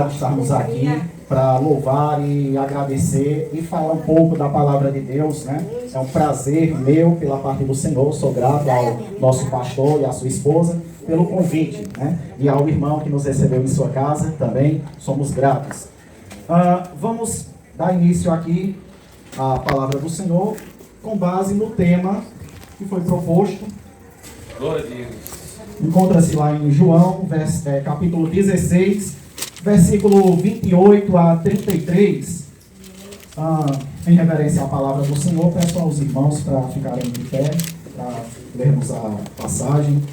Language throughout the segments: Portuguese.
Estarmos aqui para louvar e agradecer e falar um pouco da palavra de Deus, né? É um prazer meu pela parte do Senhor, sou grato ao nosso pastor e à sua esposa pelo convite, né? E ao irmão que nos recebeu em sua casa também, somos gratos. Vamos dar início aqui à palavra do Senhor com base no tema que foi proposto. Glória a Deus. Encontra-se lá em João, capítulo 16, versículo 28 a 33, em reverência à palavra do Senhor. Peço aos irmãos para ficarem de pé, para lermos a passagem.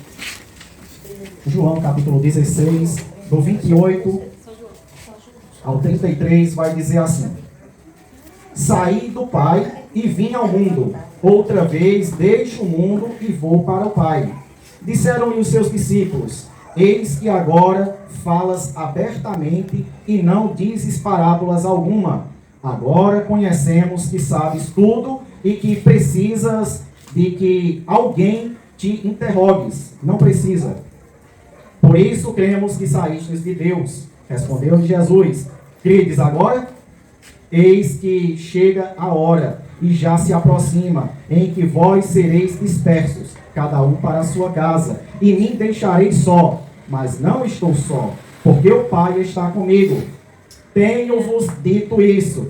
João, capítulo 16, do 28 ao 33, vai dizer assim: Saí do Pai e vim ao mundo, outra vez deixo o mundo e vou para o Pai. Disseram-lhe os seus discípulos: Eis que agora falas abertamente e não dizes parábolas alguma. Agora conhecemos que sabes tudo e que precisas de que alguém te interrogues. Não precisa. Por isso cremos que saístes de Deus. Respondeu Jesus: Credes agora? Eis que chega a hora, e já se aproxima, em que vós sereis dispersos, cada um para a sua casa, e me deixareis só. Mas não estou só, porque o Pai está comigo. Tenho-vos dito isso.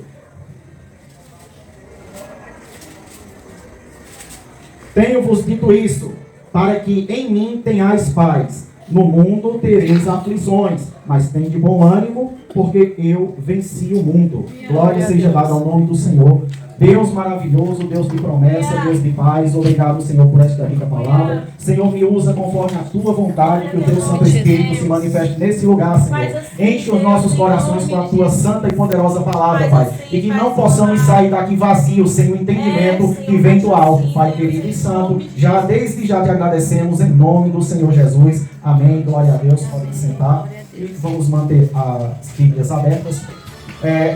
Tenho-vos dito isso, para que em mim tenhais paz. No mundo tereis aflições, mas tende bom ânimo, porque eu venci o mundo. Glória seja dada ao nome do Senhor. Deus maravilhoso, Deus de promessa, Deus de paz, obrigado, Senhor, por esta rica palavra. Senhor, me usa conforme a tua vontade, que o teu Santo Espírito se manifeste nesse lugar, Senhor. Enche os nossos corações com a tua santa e poderosa palavra, Pai. E que não possamos sair daqui vazios, sem o entendimento que vem do alto, Pai querido e santo. Desde já te agradecemos em nome do Senhor Jesus. Amém. Glória a Deus. Podem sentar. E vamos manter as Bíblias abertas.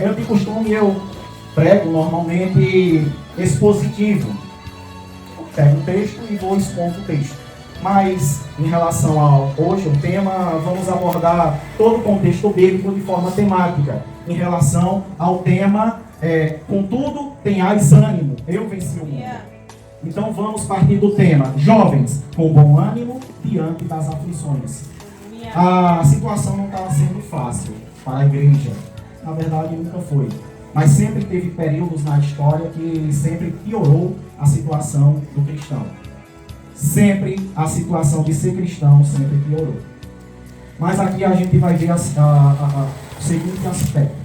Eu de costume, eu prego normalmente expositivo. Pego um texto e vou expondo o texto. Mas, em relação ao hoje, o tema, vamos abordar todo o contexto bíblico de forma temática. Em relação ao tema, contudo, tenhais ânimo, eu venci o mundo. Então vamos partir do tema: jovens, com bom ânimo diante das aflições. A situação não está sendo fácil para a igreja. Na verdade, nunca foi. Mas sempre teve períodos na história que sempre piorou a situação do cristão. Sempre a situação de ser cristão sempre piorou. Mas aqui a gente vai ver o seguinte aspecto: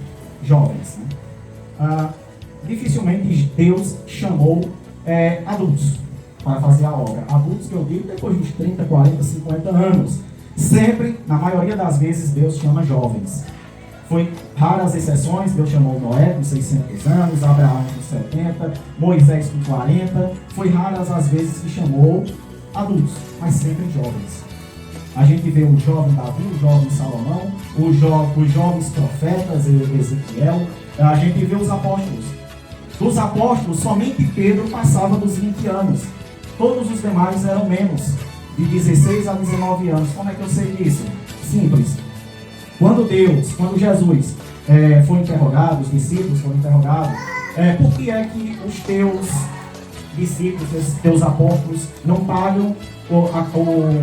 jovens. Né? Dificilmente Deus chamou adultos para fazer a obra. Adultos que eu digo depois dos 30, 40, 50 anos. Sempre, na maioria das vezes, Deus chama jovens. Foi raras exceções, Deus chamou Noé com 600 anos, Abraão com 70, Moisés com 40. Foi raras as vezes que chamou adultos, mas sempre jovens. A gente vê o jovem Davi, o jovem Salomão, os jovens profetas, Ezequiel. A gente vê os apóstolos. Dos apóstolos, somente Pedro passava dos 20 anos. Todos os demais eram menos, de 16 a 19 anos. Como é que eu sei disso? Simples. Quando Jesus foi interrogado, os discípulos foram interrogados, por que é que os teus discípulos, os teus apóstolos, não pagam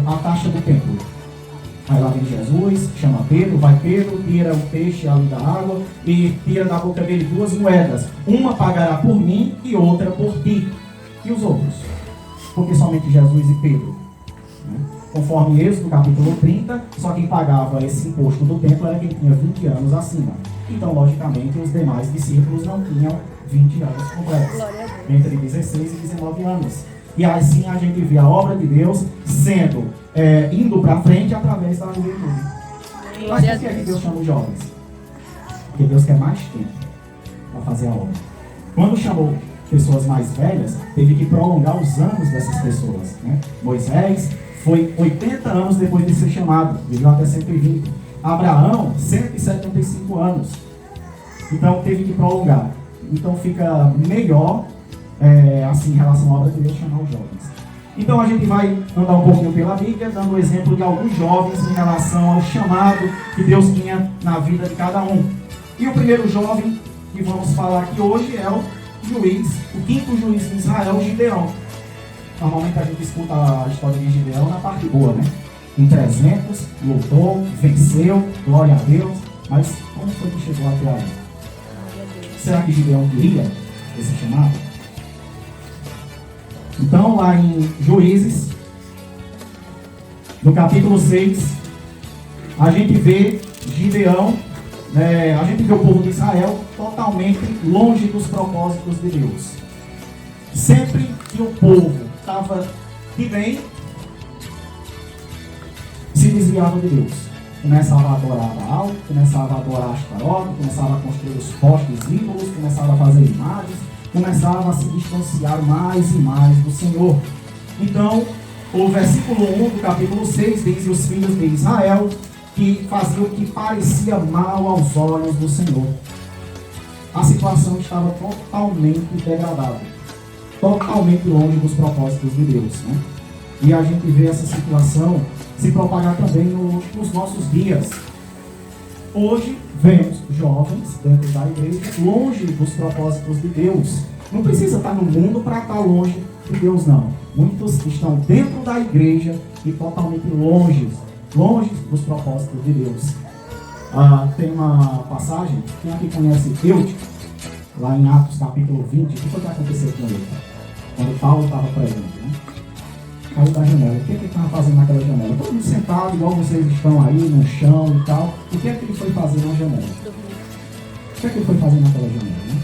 a taxa do templo? Aí lá vem Jesus, chama Pedro, vai Pedro, tira o peixe ali da água e tira da boca dele 2 moedas. Uma pagará por mim e outra por ti. E os outros? Porque somente Jesus e Pedro. Conforme Êxodo, capítulo 30, só quem pagava esse imposto do templo era quem tinha 20 anos acima. Então, logicamente, os demais discípulos não tinham 20 anos completos. Entre 16 e 19 anos. E assim a gente vê a obra de Deus indo para frente através da juventude. Mas por que Deus chama os jovens? Porque Deus quer mais tempo para fazer a obra. Quando chamou pessoas mais velhas, teve que prolongar os anos dessas pessoas. Né? Moisés foi 80 anos depois de ser chamado, viveu até 120. Abraão, 175 anos. Então teve que prolongar. Então fica melhor, assim, em relação à obra de Deus, chamar os jovens. Então a gente vai andar um pouquinho pela Bíblia, dando o exemplo de alguns jovens em relação ao chamado que Deus tinha na vida de cada um. E o primeiro jovem que vamos falar aqui hoje é o juiz, o quinto juiz de Israel, Gideão. Normalmente a gente escuta a história de Gideão na parte boa, né? Em 300, lutou, venceu, glória a Deus. Mas como foi que chegou até ali? Será que Gideão queria esse chamado? Então, lá em Juízes, no capítulo 6, a gente vê Gideão, a gente vê o povo de Israel totalmente longe dos propósitos de Deus. Sempre que o povo estava de bem, se desviava de Deus. Começava a adorar Baal, começava a adorar Astarote, começava a construir os postes ídolos, começava a fazer imagens, começava a se distanciar mais e mais do Senhor. Então, o versículo 1 do capítulo 6 diz: os filhos de Israel que faziam o que parecia mal aos olhos do Senhor. A situação estava totalmente degradada, totalmente longe dos propósitos de Deus, né? E a gente vê essa situação se propagar também nos nossos dias. Hoje vemos jovens dentro da igreja longe dos propósitos de Deus. Não precisa estar no mundo para estar longe de Deus, não. Muitos estão dentro da igreja e totalmente longe dos propósitos de Deus. Tem uma passagem, quem aqui conhece Eutico, lá em Atos capítulo 20, o que foi que aconteceu com ele? Quando Paulo estava presente, né? Caiu da janela. O que ele estava fazendo naquela janela? Todo mundo sentado, igual vocês estão aí, no chão e tal. O que é que ele foi fazer na janela? O que é que ele foi fazer naquela janela, né?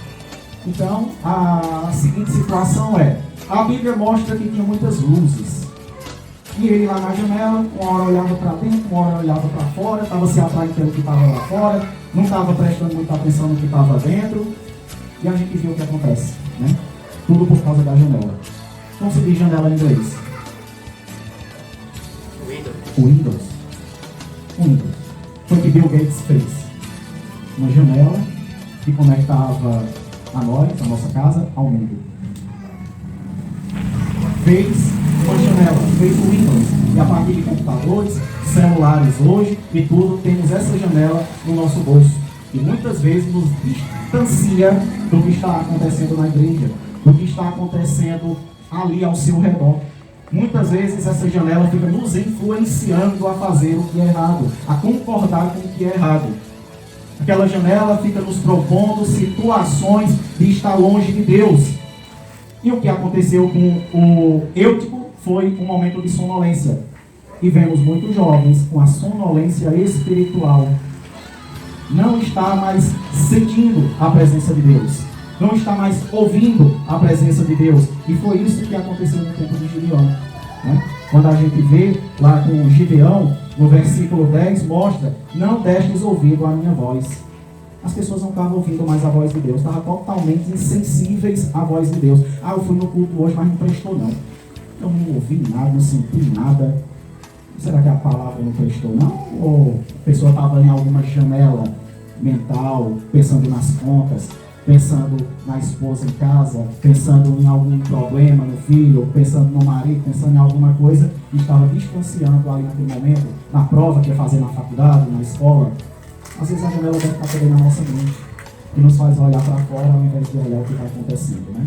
Então, a seguinte situação é, a Bíblia mostra que tinha muitas luzes. E ele lá na janela, uma hora olhava para dentro, uma hora olhava para fora, estava se atraindo pelo que estava lá fora, não estava prestando muita atenção no que estava dentro. E a gente viu o que acontece, né? Tudo por causa da janela. Como se diz janela em inglês? Windows. Foi o que Bill Gates fez. Uma janela que conectava a nós, a nossa casa, ao mundo. Fez uma janela, fez o Windows. E a partir de computadores, celulares hoje e tudo, temos essa janela no nosso bolso. E muitas vezes nos distancia do que está acontecendo na igreja, do que está acontecendo ali ao seu redor. Muitas vezes essa janela fica nos influenciando a fazer o que é errado, a concordar com o que é errado. Aquela janela fica nos propondo situações de estar longe de Deus. E o que aconteceu com o Eutico foi um momento de sonolência. E vemos muitos jovens com a sonolência espiritual. Não está mais sentindo a presença de Deus. Não está mais ouvindo a presença de Deus. E foi isso que aconteceu no tempo de Gideão, né? Quando a gente vê lá com Gideão, no versículo 10, mostra: não destes ouvido à minha voz. As pessoas não estavam ouvindo mais a voz de Deus. Estavam totalmente insensíveis à voz de Deus. Eu fui no culto hoje, mas não prestou não. Eu não ouvi nada, não senti nada. Será que a palavra não prestou não? Ou a pessoa estava em alguma janela mental, pensando nas contas, pensando na esposa em casa, pensando em algum problema no filho, pensando no marido, pensando em alguma coisa, e estava distanciando ali naquele momento, na prova que ia fazer na faculdade, na escola. Às vezes a janela deve estar também na nossa mente, que nos faz olhar para fora ao invés de olhar o que está acontecendo, né?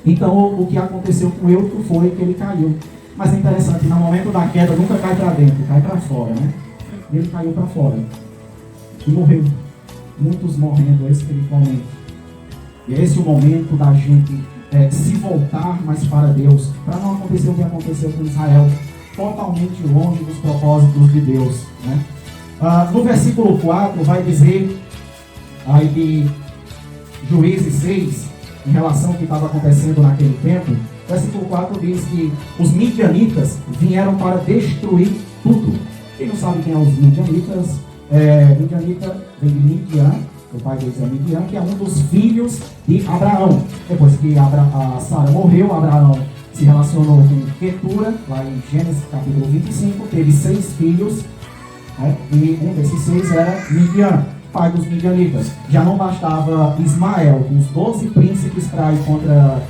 Então, o que aconteceu com o Eutico foi que ele caiu. Mas é interessante, no momento da queda nunca cai para dentro, cai para fora, né? E ele caiu para fora e morreu. Muitos morrendo espiritualmente. E esse é o momento da gente se voltar mais para Deus, para não acontecer o que aconteceu com Israel, totalmente longe dos propósitos de Deus, né? No versículo 4 vai dizer aí de Juízes 6, em relação ao que estava acontecendo naquele tempo. O versículo 4 diz que os midianitas vieram para destruir tudo. Quem não sabe quem são os midianitas? Midianita vem de Midian, o pai deles é Midian, que é um dos filhos de Abraão. Depois que Sara morreu, Abraão se relacionou com Quetura, lá em Gênesis capítulo 25, teve 6 filhos, né? E um desses 6 era Midian, pai dos midianitas. Já não bastava Ismael com os 12 príncipes para ir contra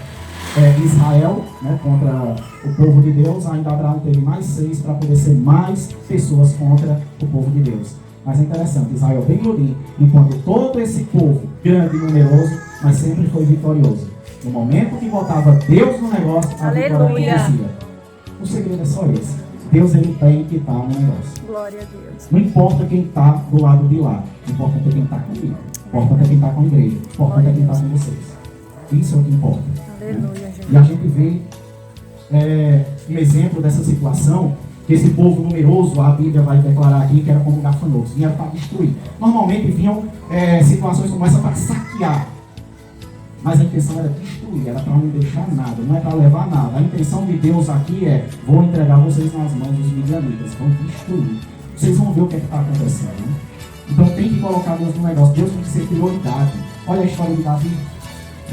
Israel, né, contra o povo de Deus. Ainda Abraão teve mais 6 para poder ser mais pessoas contra o povo de Deus. Mas é interessante, Israel bem grudinho, enquanto todo esse povo grande e numeroso, mas sempre foi vitorioso. No momento que botava Deus no negócio, a vitória acontecia. O segredo é só esse. Deus, ele tem que estar no negócio. Glória a Deus. Não importa quem está do lado de lá. O importante é quem está comigo. O importante é quem está com a igreja. O importante é quem está com vocês. Isso é o que importa. Aleluia, né? gente. E a gente vê um exemplo dessa situação, que esse povo numeroso, a Bíblia vai declarar aqui, que era como gafanhotos, vinham para destruir. Normalmente vinham situações como essa para saquear. Mas a intenção era destruir, era para não deixar nada, não é para levar nada. A intenção de Deus aqui é: vou entregar vocês nas mãos dos midianitas, vão destruir. Vocês vão ver o que está acontecendo. Né? Então tem que colocar Deus no negócio. Deus tem que ser prioridade. Olha a história de Davi.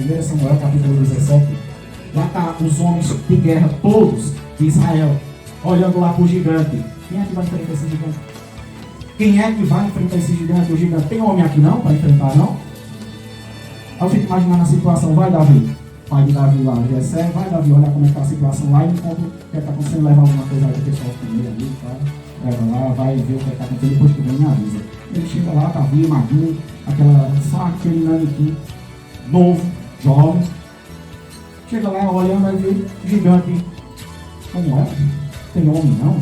1 Samuel, capítulo 17. Lá está os homens de guerra, todos de Israel, olhando lá para o gigante. Quem é que vai enfrentar esse gigante? Quem é que vai enfrentar esse gigante? O gigante tem homem aqui não para enfrentar, não? Aí eu fico imaginando a situação. Vai, Davi. Pai de Davi lá, Jessé. Vai, Davi, olha como é que está a situação lá e me conta o que está acontecendo. Leva alguma coisa aí para o pessoal comer ali, tá? Leva lá, vai ver o que está acontecendo. Depois tu vem e me avisa. Ele chega lá, Davi, magrinho, só aquele nanequim novo, jovem. Chega lá, olhando, vai ver gigante. Como é? Tem homem não?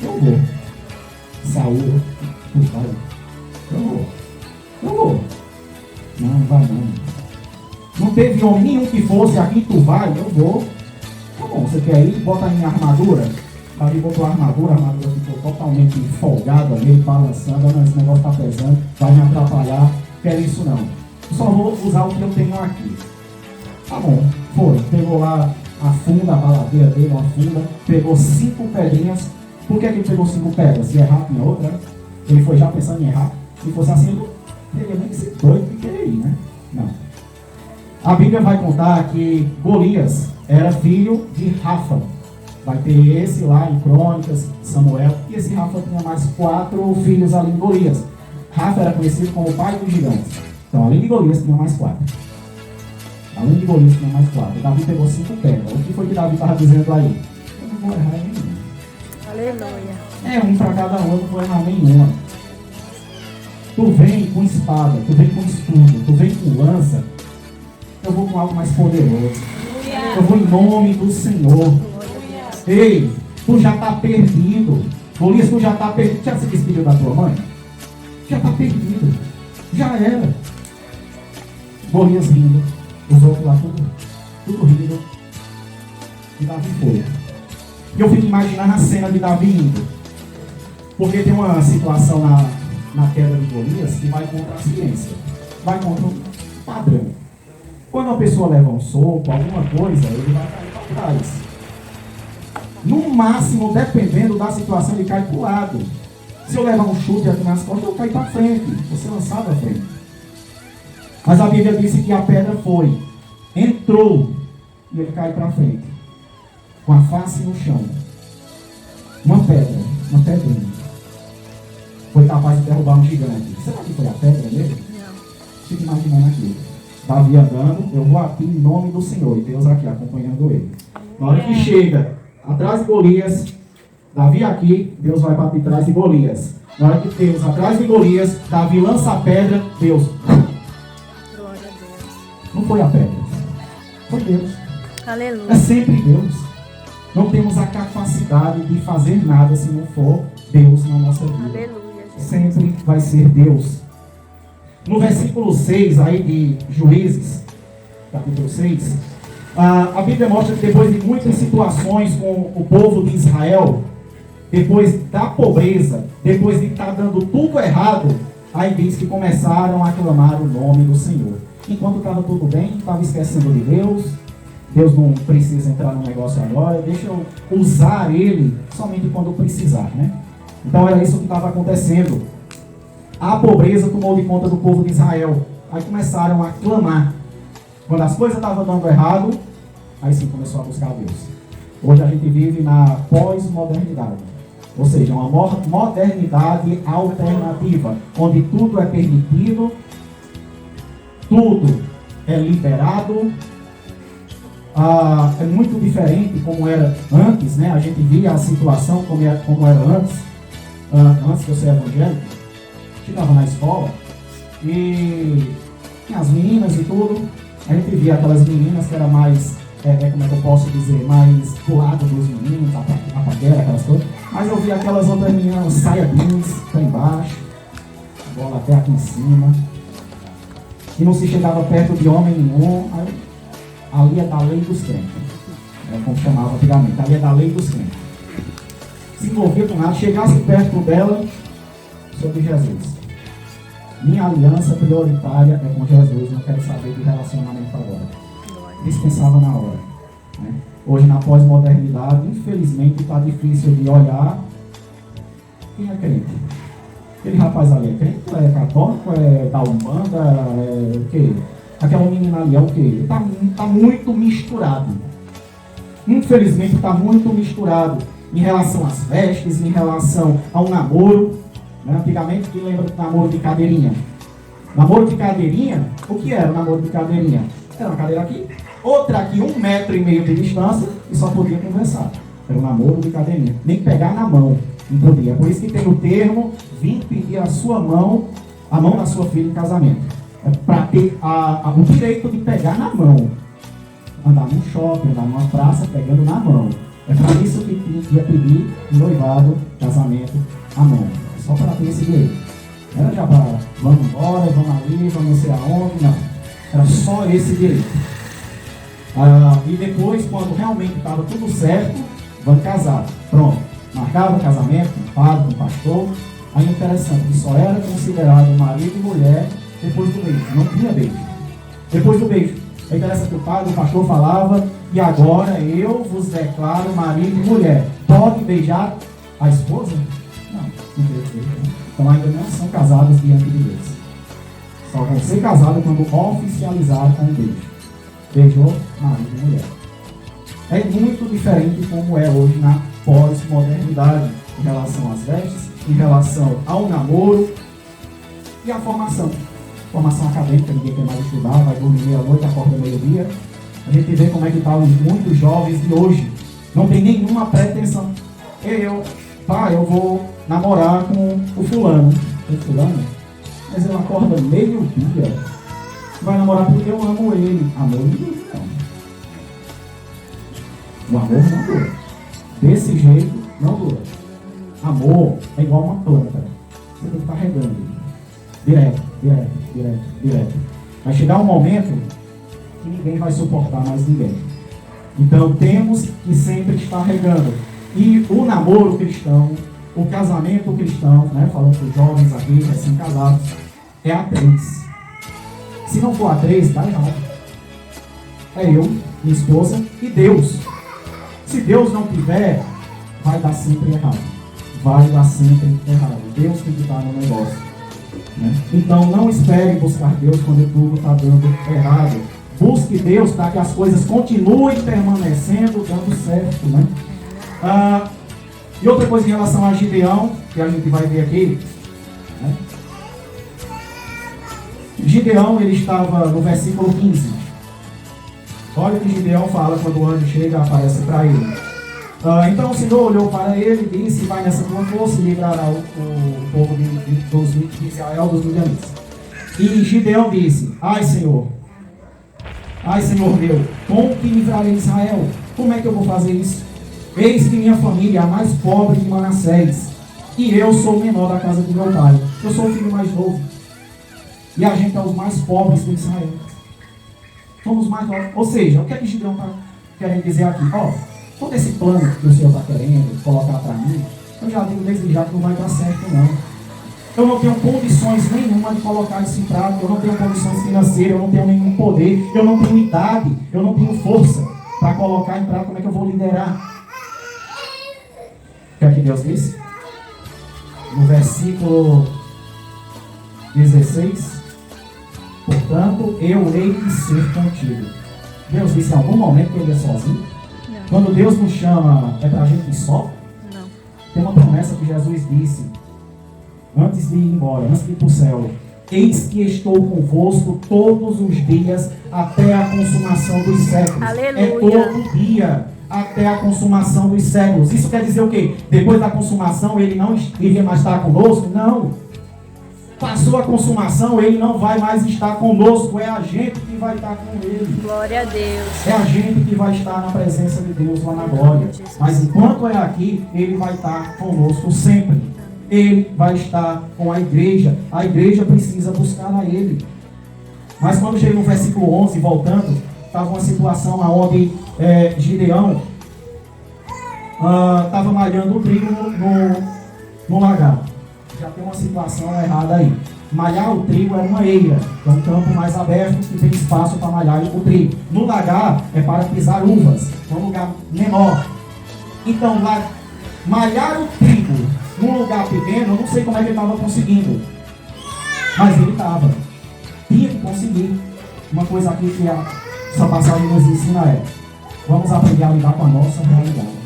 Eu vou. Saúl, tu vai. Eu vou. Não vai não. Não teve homem nenhum que fosse aqui, tu vai, eu vou. Tá bom, você quer ir? Bota a minha armadura. Davi botou a armadura ficou totalmente folgada ali, balançando. Não, esse negócio tá pesando, vai me atrapalhar. Quero isso não. Eu só vou usar o que eu tenho aqui. Tá bom, foi. Pegou lá a funda, a baladeira dele, uma funda. Pegou 5 pedrinhas. Por que ele pegou 5 pedras? Se errar, tinha outra. Ele foi já pensando em errar. Se fosse assim, ele teria nem que ser doido que queria ir, né? Não. A Bíblia vai contar que Golias era filho de Rafa. Vai ter esse lá em Crônicas, Samuel. E esse Rafa tinha mais 4 filhos ali em Golias. Rafa era conhecido como o pai dos gigantes. Então, além de Golias, tinha mais 4. Além de Golias, tinha mais 4. Davi pegou 5 pedras. O que foi que Davi estava dizendo aí? Eu não vou errar em nenhuma. Aleluia. Um para cada um, eu não vou errar nenhuma. Tu vem com espada, tu vem com escudo, tu vem com lança. Eu vou com algo mais poderoso. Eu vou em nome do Senhor. Ei, tu já está perdido. Golias, tu já está perdido. Já se despediu da tua mãe? Já está perdido. Já era. Golias rindo. Os outros lá tudo rindo. E Davi foi. E eu fico imaginando a cena de Davi indo. Porque tem uma situação na queda de Golias que vai contra a ciência. Vai contra o padrão. Quando uma pessoa leva um soco, alguma coisa, ele vai cair para trás. No máximo, dependendo da situação, ele cai para o lado. Se eu levar um chute aqui nas costas, eu caio para frente. Você lançado à frente. Mas a Bíblia disse que a pedra foi, entrou, e ele cai para frente. Com a face no chão. Uma pedrinha. Foi capaz de derrubar um gigante. Será que foi a pedra dele? Não. Fica imaginando aquilo. Davi andando, eu vou aqui em nome do Senhor. E Deus aqui acompanhando ele. Na hora que chega atrás de Golias, Davi aqui, Deus vai para trás de Golias. Na hora que Deus atrás de Golias, Davi lança a pedra, Deus. Glória a Deus. Não foi a pedra, foi Deus. Aleluia. É sempre Deus. Não temos a capacidade de fazer nada se não for Deus na nossa vida. Aleluia, Jesus. Sempre vai ser Deus. No versículo 6 aí de Juízes, capítulo 6, a Bíblia mostra que depois de muitas situações com o povo de Israel, depois da pobreza, depois de estar dando tudo errado, aí diz que começaram a clamar o nome do Senhor. Enquanto estava tudo bem, estava esquecendo de Deus. Deus não precisa entrar no negócio agora, deixa eu usar Ele somente quando precisar, né? Então era isso que estava acontecendo. A pobreza tomou de conta do povo de Israel. Aí começaram a clamar. Quando as coisas estavam dando errado, aí sim começou a buscar Deus. Hoje a gente vive na pós-modernidade. Ou seja, uma modernidade alternativa, onde tudo é permitido, tudo é liberado, É muito diferente como era antes, né? A gente via a situação como era antes, antes de eu ser evangélico. Chegava na escola e tinha as meninas e tudo. A gente via aquelas meninas que eram mais, como é que eu posso dizer, mais do lado dos meninos, a paquera, aquelas coisas. Mas eu via aquelas outras meninas, saia jeans, cá embaixo, bola até aqui em cima. E não se chegava perto de homem nenhum. Ali é da lei dos crentes. Como chamava antigamente, ali é da lei dos crentes. Se envolvia com nada, chegasse perto dela, sobre Jesus. Minha aliança prioritária é com Jesus, não quero saber de relacionamento agora. Dispensava na hora. Né? Hoje, na pós-modernidade, infelizmente, está difícil de olhar quem é crente. Aquele rapaz ali é crente, é católico, é da Umbanda, é o quê? Aquela menina ali é o quê? Está muito misturado. Infelizmente, está muito misturado em relação às vestes, em relação ao namoro. Né? Antigamente, quem lembra do namoro de cadeirinha? Namoro de cadeirinha, o que era o namoro de cadeirinha? Era uma cadeira aqui, outra aqui, 1,5 metro de distância, e só podia conversar. Era o namoro de cadeirinha. Nem pegar na mão, não podia. Por isso que tem o termo, vim pedir a sua mão, a mão da sua filha em casamento. É para ter o direito de pegar na mão. Andar num shopping, andar numa praça, pegando na mão. É para isso que ia pedir noivado, casamento, a mão. Só para ter esse direito. Não era já para vamos embora, vamos ali, vamos não sei aonde, não. Era só esse direito. E depois, quando realmente estava tudo certo, vamos casar. Pronto. Marcava o casamento com o padre, com o pastor. Aí interessante, que só era considerado marido e mulher depois do beijo. Não tinha beijo. Depois do beijo. É interessante que o padre, o pastor falava, e agora eu vos declaro marido e mulher. Pode beijar a esposa? Não beijo. Então ainda não são casados diante de Deus. Só vão ser casados quando oficializar com o beijo. Beijou, marido e mulher. É muito diferente como é hoje na pós-modernidade, em relação às vestes, em relação ao namoro e à formação. Formação acadêmica, ninguém quer mais estudar, vai dormir meia-noite, acorda meio-dia. A gente vê como é que estão muitos jovens de hoje. Não tem nenhuma pretensão. Eu vou namorar com o fulano. O fulano? Mas ele acorda meio-dia. Vai namorar porque eu amo ele. Amor não dura, não. O amor não dura. Desse jeito, não dura. Amor é igual uma planta. Você tem que estar regando. Direto. Vai chegar um momento que ninguém vai suportar mais ninguém. Então temos que sempre estar regando. E o namoro cristão, o casamento cristão, né, falando para os jovens aqui, recém-casados, é a 3. Se não for a 3, dá errado. É eu, minha esposa e Deus. Se Deus não tiver, vai dar sempre errado. Deus tem que estar no negócio. Né? Então não espere buscar Deus quando tudo está dando errado. Busque Deus para que as coisas continuem permanecendo, dando certo. Né? E outra coisa em relação a Gideão, que a gente vai ver aqui. Né? Gideão, ele estava no versículo 15. Olha o que Gideão fala quando o anjo chega e aparece para ele. Então o Senhor olhou para ele e disse: vai nessa tua força e livrará o povo de Israel dos midianitas. E Gideão disse: ai Senhor meu, como que livrarei Israel? Como é que eu vou fazer isso? Eis que minha família é a mais pobre de Manassés, e eu sou o menor da casa de meu pai. Eu sou o filho mais novo. E a gente é os mais pobres de Israel. Somos mais novos. Ou seja, o que é que Gideão está querendo dizer aqui? Todo esse plano que o Senhor está querendo colocar para mim, eu já digo desde já que não vai dar certo, não. Eu não tenho condições nenhuma de colocar isso em prática, eu não tenho condições financeiras, eu não tenho nenhum poder, eu não tenho idade, eu não tenho força para colocar em prática. Como é que eu vou liderar? O que é que Deus disse? No versículo 16: portanto, eu hei de ser contigo. Deus disse em algum momento que ele é sozinho? Quando Deus nos chama, é para a gente ir só? Não. Tem uma promessa que Jesus disse, antes de ir embora, antes de ir para o céu: Eis que estou convosco todos os dias até a consumação dos séculos. Aleluia. É todo dia até a consumação dos séculos. Isso quer dizer o quê? Depois da consumação ele não iria mais estar conosco? Não. Passou a consumação, ele não vai mais estar conosco. É a gente que vai estar com ele. Glória a Deus. É a gente que vai estar na presença de Deus lá na glória. Mas enquanto é aqui, ele vai estar conosco sempre. Ele vai estar com a igreja. A igreja precisa buscar a ele. Mas quando chega no versículo 11, voltando, estava uma situação onde Gideão estava malhando o trigo no lagar. Já tem uma situação errada aí. Malhar o trigo é uma eira, é um campo mais aberto que tem espaço para malhar o trigo. No lagar é para pisar uvas, é um lugar menor. Então, malhar o trigo num lugar pequeno, eu não sei como é que ele estava conseguindo, mas ele estava. Tinha que conseguir. Uma coisa aqui que essa passagem nos ensina vamos aprender a lidar com a nossa realidade.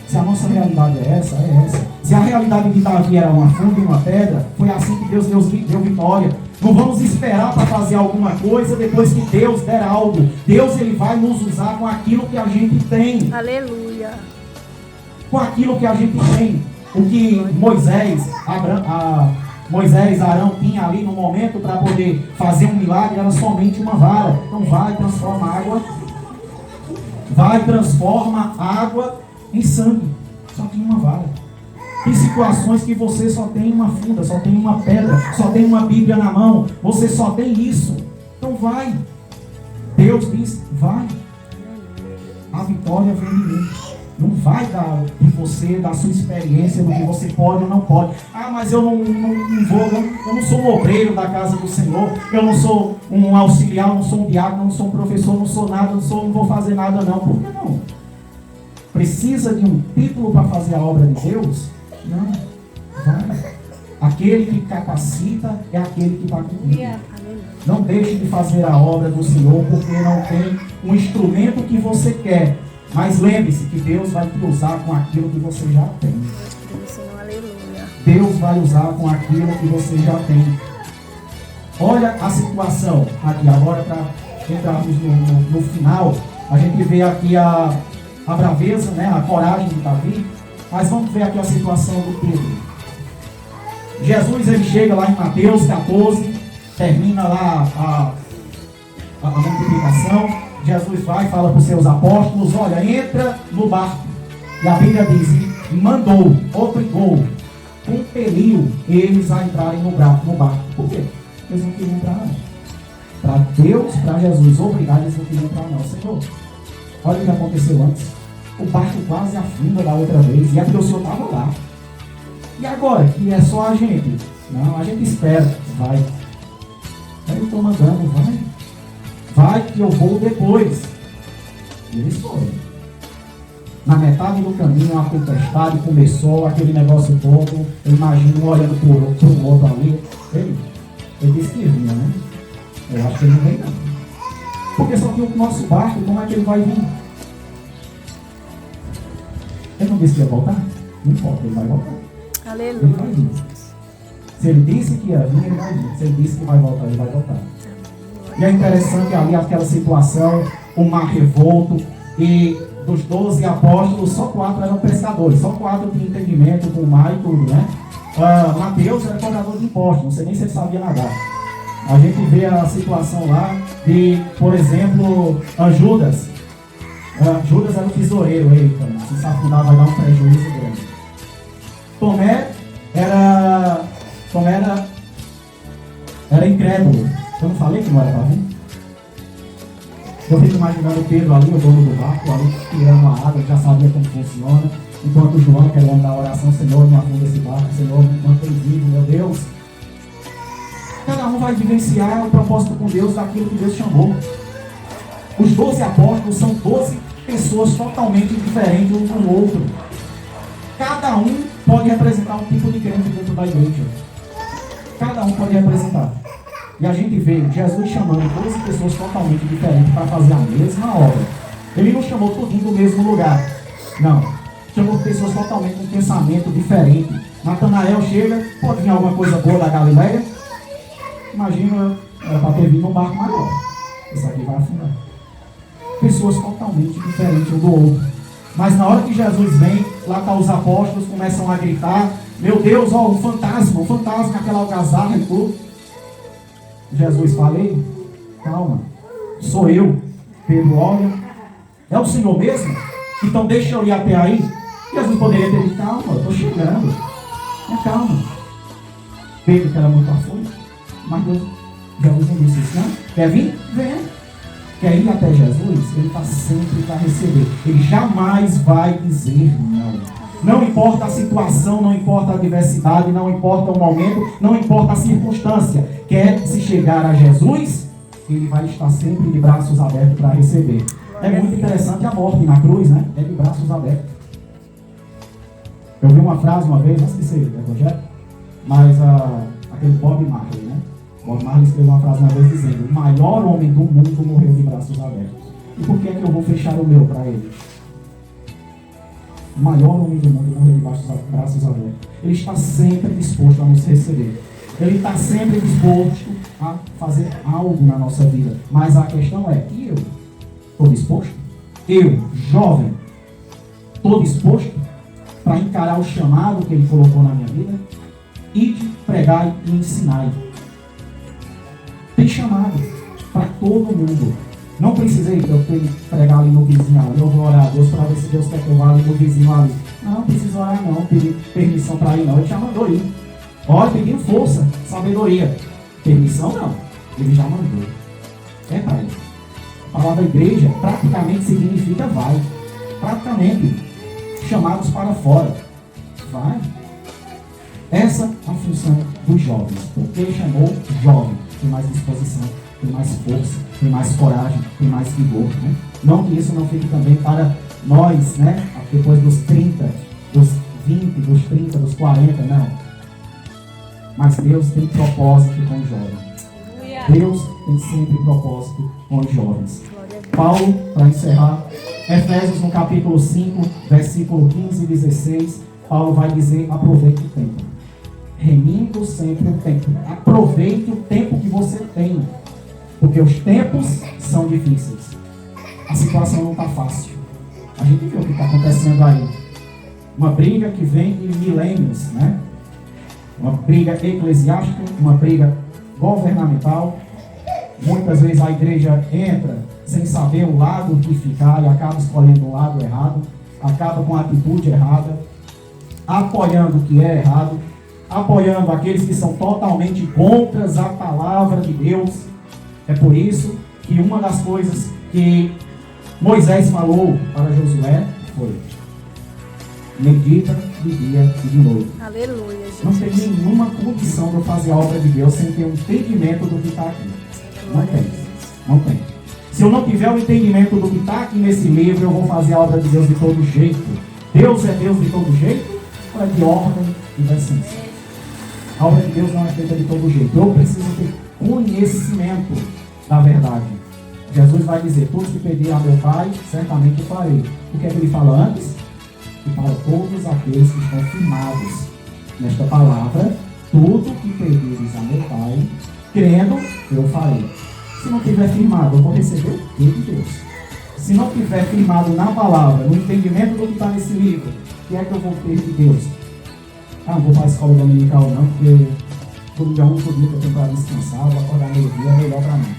Se a nossa realidade é essa, é essa. Se a realidade de Davi era uma funda e uma pedra, foi assim que Deus deu vitória. Não vamos esperar para fazer alguma coisa depois que Deus der algo. Deus, ele vai nos usar com aquilo que a gente tem. Aleluia. Com aquilo que a gente tem. O que Moisés, Arão tinha ali no momento para poder fazer um milagre era somente uma vara. Então vai, transforma água. Vai, transforma água em sangue. Só tem uma vara. Tem situações que você só tem uma funda, só tem uma pedra, só tem uma Bíblia na mão. Você só tem isso. Então vai. Deus diz, vai. A vitória vem de mim. Não vai de você, da sua experiência, do que você pode ou não pode. Ah, mas eu não sou um obreiro da casa do Senhor. Eu não sou um auxiliar, não sou um diácono, não sou um professor, não sou nada, não vou fazer nada não. Por que não? Precisa de um título para fazer a obra de Deus? Não. Vai. Aquele que capacita é aquele que está comigo. Não deixe de fazer a obra do Senhor porque não tem um instrumento que você quer. Mas lembre-se que Deus vai te usar com aquilo que você já tem. Deus vai usar com aquilo que você já tem. Olha a situação aqui agora para entrarmos no final. A gente vê aqui a braveza, né, a coragem de Davi. Mas vamos ver aqui a situação do Pedro. Jesus, ele chega lá em Mateus 14, termina lá a multiplicação. Jesus vai e fala para os seus apóstolos, olha, entra no barco. E a Bíblia diz, mandou, obrigou, compeliu eles a entrarem no barco. Por quê? Eles não queriam entrar não. Para Deus, para Jesus obrigar, eles não queriam entrar não. Senhor, olha o que aconteceu antes. O barco quase afunda da outra vez. E é porque o Senhor estava lá. E agora, que é só a gente? Não, a gente espera. Vai. Eu estou mandando, vai. Vai que eu vou depois. E eles foram. Na metade do caminho, a tempestade começou, aquele negócio todo. Eu imagino olhando para o outro ali. Ele disse que vinha, né? Eu acho que ele não vem não. Porque só tem o nosso barco, como é que ele vai vir? Ele não disse que ia voltar? Não importa, ele vai voltar. Aleluia. Ele vai vir. Se ele disse que ia vir, ele vai vir. Se ele disse que vai voltar, ele vai voltar. E é interessante ali aquela situação, o mar revolto, e dos 12 apóstolos, só 4 eram pescadores, só 4 tinham entendimento com o mar e tudo, né? Mateus era cobrador de impostos, não sei nem se ele sabia nadar. A gente vê a situação lá de, por exemplo, Judas. Judas era o tesoureiro, eita, se se afundar vai dar um prejuízo grande. Tomé era incrédulo. Eu não falei que não era para vir? Eu fico imaginando o Pedro ali, o dono do barco, ali tirando a água, já sabia como funciona. Enquanto o João, que é o homem da oração, Senhor, me afunda esse barco, Senhor, me mantém vivo, meu Deus. Cada um vai vivenciar o propósito com Deus daquilo que Deus chamou. Os 12 apóstolos são 12 pessoas totalmente diferentes um do outro. Cada um pode representar um tipo de crente dentro da igreja. Cada um pode representar. E a gente vê Jesus chamando 12 pessoas totalmente diferentes para fazer a mesma obra. Ele não chamou tudinho do mesmo lugar. Não. Chamou pessoas totalmente com pensamento diferente. Natanael chega, pode vir alguma coisa boa da Galileia? Imagina, era para ter vindo um barco maior. Esse aqui vai afundar. Pessoas totalmente diferentes um do outro. Mas na hora que Jesus vem, lá está os apóstolos, começam a gritar, meu Deus, ó, um fantasma, aquela algazarra e tudo. Jesus fala, ei, calma, sou eu. Pedro olha, é o Senhor mesmo? Então deixa eu ir até aí. Jesus poderia ter dito, calma, eu estou chegando. Calma. Pedro, que era muito afoito, mas Jesus não disse isso, não? Quer vir? Venha. Quer ir até Jesus? Ele está sempre para receber. Ele jamais vai dizer não. Não importa a situação, não importa a adversidade, não importa o momento, não importa a circunstância. Quer se chegar a Jesus, ele vai estar sempre de braços abertos para receber. É muito interessante a morte na cruz, né? É de braços abertos. Eu vi uma frase uma vez, não sei se é evangelho, mas aquele Bob Marley, né? Bob Marley escreveu uma frase uma vez dizendo: o maior homem do mundo morreu de braços abertos. E por que é que eu vou fechar o meu para ele? O maior homem do mundo morreu de braços abertos. Ele está sempre disposto a nos receber. Ele está sempre disposto a fazer algo na nossa vida. Mas a questão é, e eu? Estou disposto? Eu, jovem, estou disposto para encarar o chamado que ele colocou na minha vida? Ide, pregai e ensinai. Tem chamado para todo mundo. Não precisei que eu tenha que pregar ali no vizinho ali. Eu vou orar a Deus para ver se Deus quer que eu vá ali no vizinho ali. Não precisa orar não, pedir permissão para ir não. Ele já mandou ir. Ora, pedindo força, sabedoria. Permissão não. Ele já mandou. É para ele. A palavra igreja praticamente significa vai. Praticamente. Chamados para fora. Vai. Essa é a função dos jovens. Porque ele chamou jovem. Tem mais disposição, tem mais força, tem mais coragem, tem mais vigor. Né? Não que isso não fique também para nós, né? Depois dos 30, dos 20, dos 30, dos 40, não. Mas Deus tem propósito com os jovens. Deus tem sempre propósito com os jovens. Paulo, para encerrar, Efésios no capítulo 5, versículo 15 e 16, Paulo vai dizer, aproveite o tempo. Remindo sempre o tempo. Aproveite o tempo que você tem. Porque os tempos são difíceis. A situação não está fácil. A gente vê o que está acontecendo aí. Uma briga que vem de milênios, né? Uma briga eclesiástica, uma briga governamental. Muitas vezes a igreja entra sem saber o lado que ficar e acaba escolhendo o lado errado. Acaba com a atitude errada. Apoiando o que é errado. Apoiando aqueles que são totalmente contra a palavra de Deus. É por isso que uma das coisas que Moisés falou para Josué foi: medita de dia e de noite. Aleluia, Jesus. Não tem nenhuma condição de eu fazer a obra de Deus sem ter um entendimento do que está aqui. Não tem. Não tem. Se eu não tiver o entendimento do que está aqui nesse livro, eu vou fazer a obra de Deus de todo jeito. Deus é Deus de todo jeito ou é de ordem e decência? A obra de Deus não é feita de todo jeito. Eu preciso ter conhecimento da verdade. Jesus vai dizer: tudo que pedir a meu Pai, certamente eu farei. O que é que ele fala antes? E para todos aqueles que estão firmados nesta palavra, tudo que pedires a meu Pai, crendo, eu farei. Se não tiver firmado, eu vou receber o que de Deus? Se não tiver firmado na palavra, no entendimento do que está nesse livro, o que é que eu vou ter de Deus? Não vou para a escola dominical não, porque todo dia único dia que eu tenho para descansar, vou acordar meio-dia, é melhor para mim.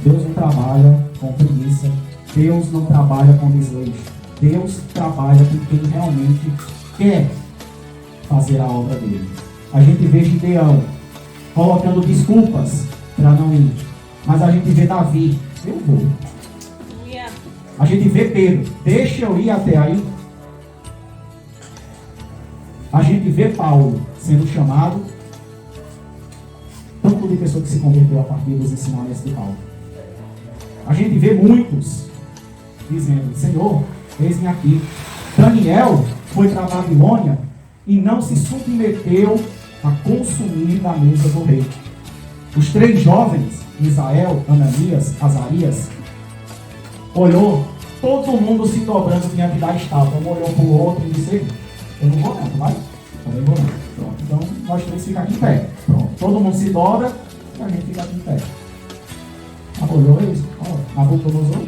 Deus não trabalha com preguiça. Deus não trabalha com desleixo. Deus trabalha com quem realmente quer fazer a obra dele. A gente vê Gideão colocando desculpas para não ir. Mas a gente vê Davi: eu vou. A gente vê Pedro: deixa eu ir até aí. A gente vê Paulo sendo chamado, tanto de pessoa que se converteu a partir dos ensinamentos de Paulo. A gente vê muitos dizendo: Senhor, eis-me aqui. Daniel foi para a Babilônia e não se submeteu a consumir da mesa do rei. Os 3 jovens, Misael, Ananias, Azarias, olhou todo mundo se dobrando diante da estátua. Um olhou para o outro e disse: eu não vou não, vai. Também vou não. Pronto. Então, nós três ficamos aqui em pé. Pronto. Todo mundo se dobra e a gente fica aqui em pé. Olhou isso? Nabucodonosor.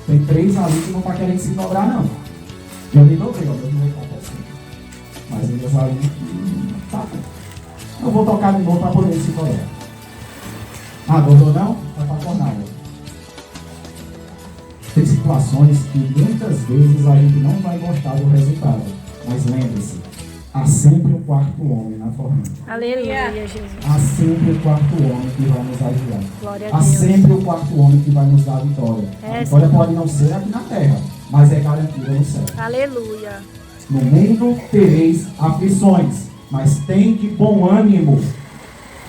Tem 3 ali que não está querendo se dobrar, não. Eu me dobrei, ó. Eu não vou estar assim. Mas eles ali, tá. Eu vou tocar de novo para poder se dobrar. Dobrou não? Vai para a fornalha. Tem situações que muitas vezes a gente não vai gostar do resultado. Mas lembre-se, há sempre um quarto homem na fornalha. Aleluia, Jesus. Há sempre um quarto homem que vai nos ajudar. Glória a Há Deus. sempre um quarto homem que vai nos dar a vitória. A vitória pode não ser aqui na terra, mas é garantida no céu. Aleluia. No mundo tereis aflições, mas tende bom ânimo.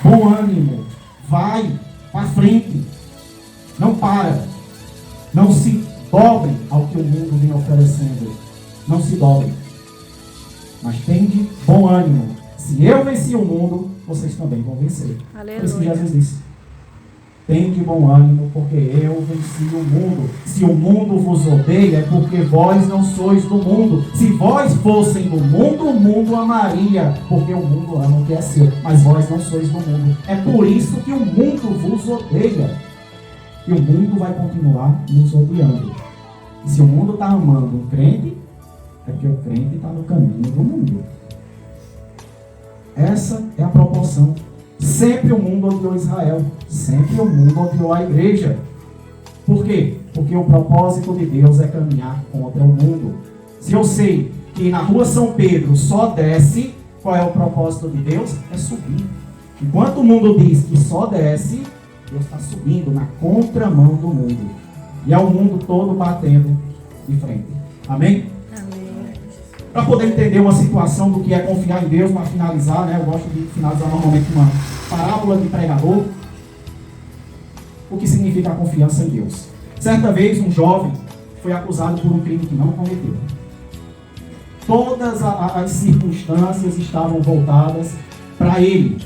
Bom ânimo. Vai para frente. Não para. Não se dobrem ao que o mundo vem oferecendo. Não se dobrem. Mas tende bom ânimo. Se eu venci o mundo, vocês também vão vencer. Aleluia. É isso que Jesus disse. Tende bom ânimo, porque eu venci o mundo. Se o mundo vos odeia, é porque vós não sois do mundo. Se vós fossem do mundo, o mundo amaria, porque o mundo ama o que é seu. Mas vós não sois do mundo. É por isso que o mundo vos odeia. E o mundo vai continuar nos odiando. E se o mundo está amando um crente, é porque o crente está no caminho do mundo. Essa é a proporção. Sempre o mundo odiou Israel. Sempre o mundo odiou a igreja. Por quê? Porque o propósito de Deus é caminhar contra o mundo. Se eu sei que na rua São Pedro só desce, qual é o propósito de Deus? É subir. Enquanto o mundo diz que só desce, Deus está subindo na contramão do mundo. E é o mundo todo batendo de frente. Amém? Para poder entender uma situação do que é confiar em Deus, para finalizar, né? Eu gosto de finalizar normalmente uma parábola de pregador. O que significa a confiança em Deus? Certa vez um jovem foi acusado por um crime que não cometeu. Todas as circunstâncias estavam voltadas para ele.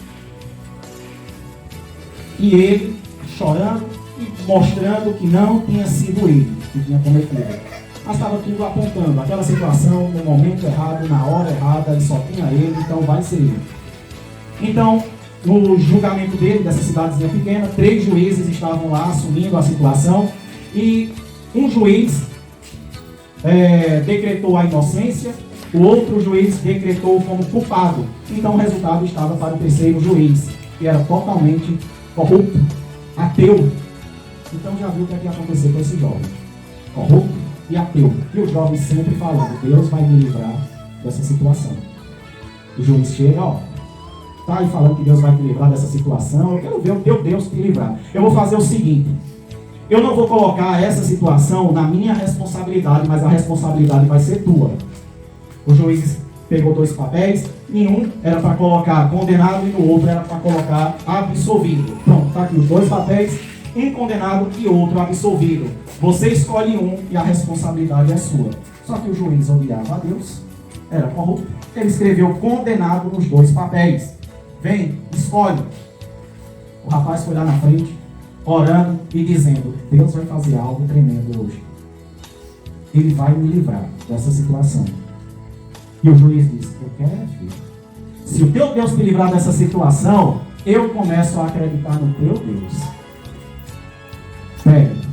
E ele, chorando e mostrando que não tinha sido ele que tinha cometido. Mas estava tudo apontando aquela situação no momento errado, na hora errada, e só tinha ele, então vai ser ele. Então, no julgamento dele, dessa cidadezinha pequena, 3 juízes estavam lá assumindo a situação, e um juiz decretou a inocência, o outro juiz decretou como culpado. Então o resultado estava para o terceiro juiz, que era totalmente corrupto, ateu. Então já viu o que ia acontecer com esse jovem. Corrupto e ateu. E o jovem sempre falando, Deus vai me livrar dessa situação. O juiz chega, tá aí falando que Deus vai te livrar dessa situação, eu quero ver o teu Deus te livrar. Eu vou fazer o seguinte, eu não vou colocar essa situação na minha responsabilidade, mas a responsabilidade vai ser tua. O juiz pegou 2 papéis, em um era para colocar condenado e no outro era para colocar absolvido. Pronto, tá aqui os 2 papéis, um condenado e outro absolvido. Você escolhe um e a responsabilidade é sua. Só que o juiz odiava a Deus, era corrupto. Ele escreveu condenado nos 2 papéis. Vem, escolhe. O rapaz foi lá na frente, orando e dizendo, Deus vai fazer algo tremendo hoje. Ele vai me livrar dessa situação. E o juiz disse, eu quero, filho. Se o teu Deus te livrar dessa situação, eu começo a acreditar no teu Deus. Pega.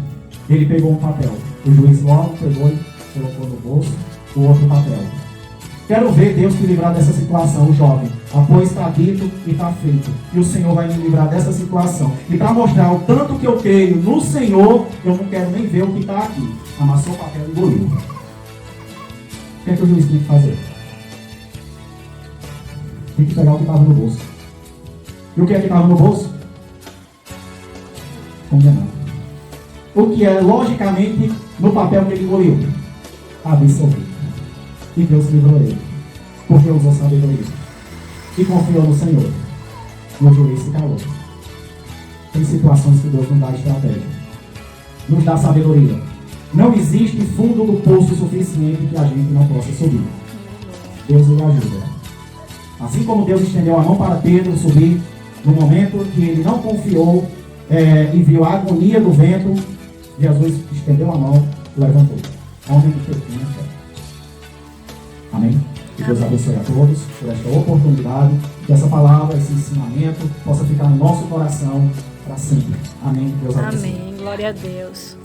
Ele pegou um papel. O juiz logo pegou e colocou no bolso o outro papel. Quero ver Deus te livrar dessa situação, o jovem. Pois está dito e está feito. E o Senhor vai me livrar dessa situação. E para mostrar o tanto que eu creio no Senhor, eu não quero nem ver o que está aqui. Amassou o papel e engoliu. O que é que o juiz tem que fazer? Tem que pegar o que estava no bolso. E o que é que estava no bolso? Condenado. O que é, logicamente, no papel que ele engoliu? Absolvido. E Deus livrou ele. Porque usou sabedoria. E confiou no Senhor. E o juiz se calou. Tem situações que Deus não dá estratégia. Nos dá sabedoria. Não existe fundo do poço suficiente que a gente não possa subir. Deus lhe ajuda. Assim como Deus estendeu a mão para Pedro subir, no momento que ele não confiou e viu a agonia do vento, Jesus estendeu a mão e levantou. Homem de pequena fé. Amém? Que Deus abençoe a todos por esta oportunidade, que essa palavra, esse ensinamento possa ficar no nosso coração para sempre. Amém. Deus abençoe. Amém. Glória a Deus.